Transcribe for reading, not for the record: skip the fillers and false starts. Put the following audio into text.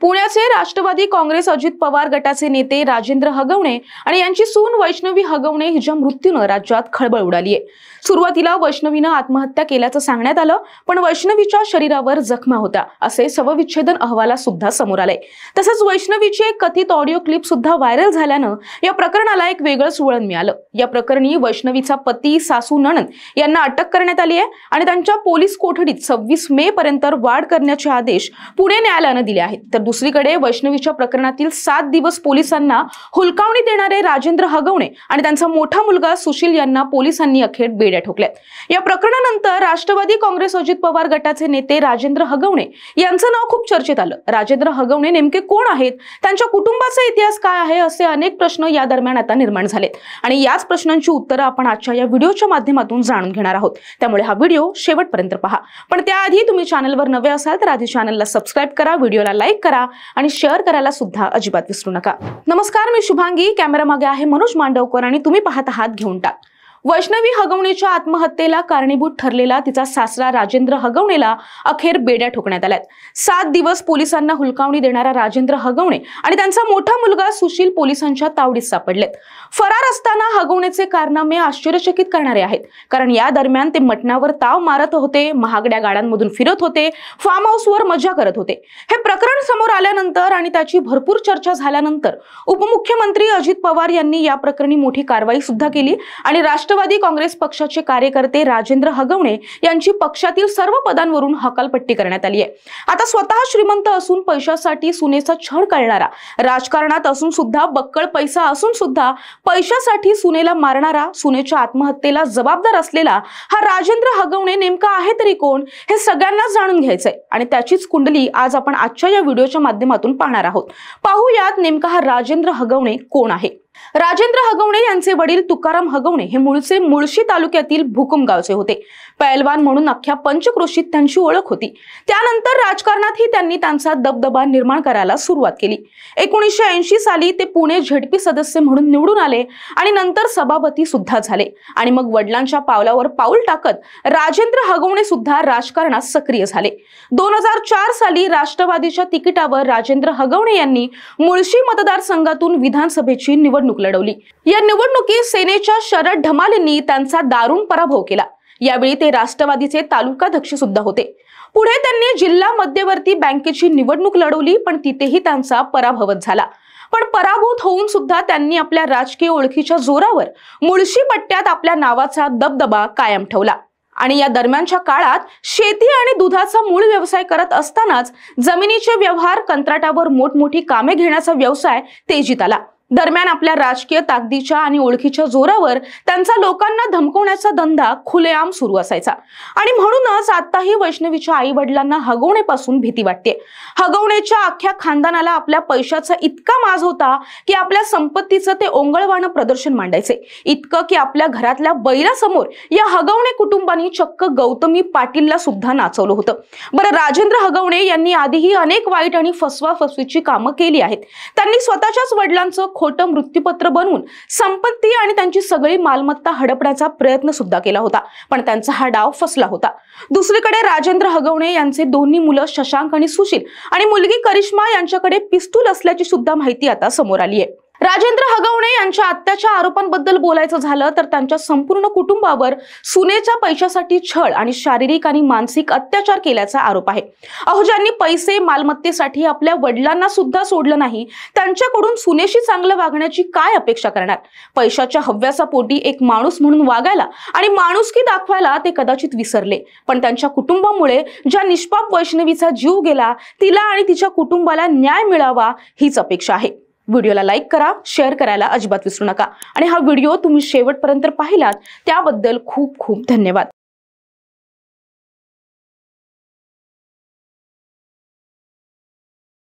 पुण्याचे राष्ट्रवादी काँग्रेस अजित पवार गटाचे नेते राजेंद्र हगवणे आणि यांची सून वैष्णवी हगवणे हिच्या मृत्यूने राज्यात खळबळ उडाली आहे। सुरुवातीला वैष्णवीने आत्महत्या केल्याचं सांगण्यात आलं, पण वैष्णवीच्या शरीरावर जखमा होत्या असे शवविच्छेदन अहवालात सुद्धा समोर आले। तसंच वैष्णवीची एक कथित ऑडिओ क्लिप सुद्धा व्हायरल झाल्यानं या प्रकरणाला एक वेगळंच वळण मिळालं। या प्रकरणी वैष्णवीचा पती, सासू, नणंद यांना अटक करण्यात आली आहे आणि त्यांच्या पोलीस कोठडीत 26 मे पर्यंत वाढ करण्याचे आदेश पुणे न्यायालयाने दिले आहेत। तर दुसरीकडे वैष्णवीच्या प्रकरणातील 7 दिवस पोलिसांना हुलकावणी देणारे राजेंद्र हगवणे आणि त्यांचा मोठा मुलगा सुशील यांना पोलिसांनी अखेर बेड्या ठोकल्यात। या प्रकरणानंतर राष्ट्रवादी काँग्रेस अजित पवार गटाचे नेते राजेंद्र हगवणे यांचं नाव खूप चर्चेत आलं। राजेंद्र हगवणे नेमके कोण आहेत, त्यांच्या कुटुंबाचा इतिहास काय आहे, असे अनेक प्रश्न या दरम्यान आता निर्माण झालेत आणि याच प्रश्नांची उत्तरं आपण आजच्या या व्हिडिओच्या माध्यमातून जाणून घेणार आहोत। त्यामुळे हा व्हिडिओ शेवटपर्यंत पहा। पण त्याआधी तुम्ही चॅनलवर नवे असाल तर आधी चॅनलला सबस्क्राइब करा, व्हिडिओला लाईक करा आणि शेअर करायला सुद्धा अजिबात विसरू नका। नमस्कार, मी शुभांगी, कॅमेरा मागे आहे मनोज मांडवकर आणि तुम्ही पाहत आहात घेऊन टाक। वैष्णवी हगवणेच्या आत्महत्येला कारणीभूत ठरलेला तिचा सासरा राजेंद्र हगवणेला अखेर बेड्या ठोकण्यात आल्यात। 7 दिवस पोलिसांना हुलकावणी देणारा राजेंद्र हगवणे आणि त्यांचा मोठा मुलगा सुशील पोलिसांच्या तावडीत सापडलेत। फरार असताना हगवणेचे कारनामे आश्चर्यचकित करणारे आहेत, कारण या दरम्यान ते मटणावर ताव मारत होते, महागड्या गाड्यांमधून फिरत होते, फार्म हाऊसवर मजा करत होते। हे प्रकरण समोर आल्यानंतर आणि त्याची भरपूर चर्चा झाल्यानंतर उपमुख्यमंत्री अजित पवार यांनी या प्रकरणी मोठी कारवाई सुद्धा केली आणि राष्ट्रवादी काँग्रेस पक्षाचे कार्यकर्ते राजेंद्र हगवणे यांची पक्षातील सर्व पदांवरून हकालपट्टी करण्यात आली आहे। आता स्वतः श्रीमंत असून पैशासाठी सुनेचा छळ करणारा, राजकारणात असून सुद्धा बक्कळ पैसा असून सुद्धा पैशासाठी सुनेला मारणारा, सुनेच्या आत्महत्येला जबाबदार असलेला हा राजेंद्र हगवणे नेमका आहे तरी कोण, हे सगळ्यांना जाणून घ्यायचंय आणि त्याचीच कुंडली आज आपण आजच्या या व्हिडिओच्या माध्यमातून पाहणार आहोत। पाहूयात नेमका हा राजेंद्र हगवणे कोण आहे। राजेंद्र हगवणे यांचे वडील तुकाराम हगवणे हे मूळचे मुळशी तालुक्यातील भुकुम गावचे होते। पैलवान म्हणून अख्ख्या पंचक्रोशीत त्यांची ओळख होती। त्यानंतर राजकारणातही त्यांनी त्यांचा दबदबा निर्माण करायला सुरुवात केली। 1980 साली ते पुणे झेडपी सदस्य म्हणून निवडून आले आणि नंतर सभापती सुद्धा झाले आणि मग वडिलांच्या पावलावर पाऊल टाकत राजेंद्र हगवणे सुद्धा राजकारणात सक्रिय झाले। 2004 साली राष्ट्रवादीच्या तिकिटावर राजेंद्र हगवणे यांनी मुळशी मतदारसंघातून विधानसभेची निवडणूक लढवली। या निवडणुकीत सेनेच्या शरद ढमालेंनी त्यांचा दारुण पराभव केला। यावेळी ते राष्ट्रवादीचे तालुकाध्यक्ष सुद्धा होते। पुढे त्यांनी जिल्हा मध्यवर्ती बँकेची निवडणूक लढवली, पण तिथेही त्यांचा पराभवच झाला। पण पराभूत होऊन सुद्धा त्यांनी आपल्या राजकीय ओळखीच्या जोरावर मुळशी पट्ट्यात आपल्या नावाचा दबदबा कायम ठेवला आणि या दरम्यानच्या काळात शेती आणि दुधाचा मूळ व्यवसाय करत असतानाच जमिनीचे व्यवहार, कंत्राटावर मोठमोठी कामे घेण्याचा व्यवसाय तेजीत आला। दरम्यान आपल्या राजकीय ताकदीच्या आणि ओळखीच्या जोरावर त्यांचा लोकांना धमकवण्याचा धंदा खुलेआम सुरू असायचा आणि म्हणूनच आताही वैष्णवीच्या आई वडिलांना हगवणेपासून भीती वाटते। हगवणेच्या अख्ख्या खानदानाला आपल्या पैशाचा इतका माज होता की आपल्या संपत्तीचं ते ओंगळवाणं प्रदर्शन मांडायचे, इतकं की आपल्या घरातल्या बैलासमोर या हगवणे कुटुंबानी चक्क गौतमी पाटीलला सुद्धा नाचवलं होतं। बरं, राजेंद्र हगवणे यांनी आधीही अनेक वाईट आणि फसवाफसवीची कामं केली आहेत। त्यांनी स्वतःच्याच वडिलांचं खोटं मृत्यूपत्र बनवून संपत्ती आणि त्यांची सगळी मालमत्ता हडपण्याचा प्रयत्न सुद्धा केला होता, पण त्यांचा हा डाव फसला होता। दुसरीकडे राजेंद्र हगवणे यांचे दोन्ही मुलं शशांक आणि सुशील आणि मुलगी करिश्मा यांच्याकडे पिस्तूल असल्याची सुद्धा माहिती आता समोर आली आहे। राजेंद्र हगवणे यांच्या आत्याच्या आरोपांबद्दल बोलायचं झालं तर त्यांच्या संपूर्ण कुटुंबावर सुनेच्या पैशासाठी छळ आणि शारीरिक आणि मानसिक अत्याचार केल्याचा आरोप आहे। ज्यांनी पैसे, मालमत्तेसाठी आपल्या वडिलांना सुद्धा सोडलं नाही, त्यांच्याकडून सुनेशी चांगलं वागण्याची काय अपेक्षा करणार? पैशाच्या हव्यासा पोटी एक माणूस म्हणून वागायला आणि माणुसकी दाखवायला ते कदाचित विसरले, पण त्यांच्या कुटुंबामुळे ज्या निष्पाप वैष्णवीचा जीव गेला, तिला आणि तिच्या कुटुंबाला न्याय मिळावा हीच अपेक्षा आहे। व्हिडिओला लाईक करा, शेअर करायला अजिबात विसरू नका आणि हा व्हिडिओ तुम्ही शेवटपर्यंत पाहिलात त्याबद्दल खूप खूप धन्यवाद।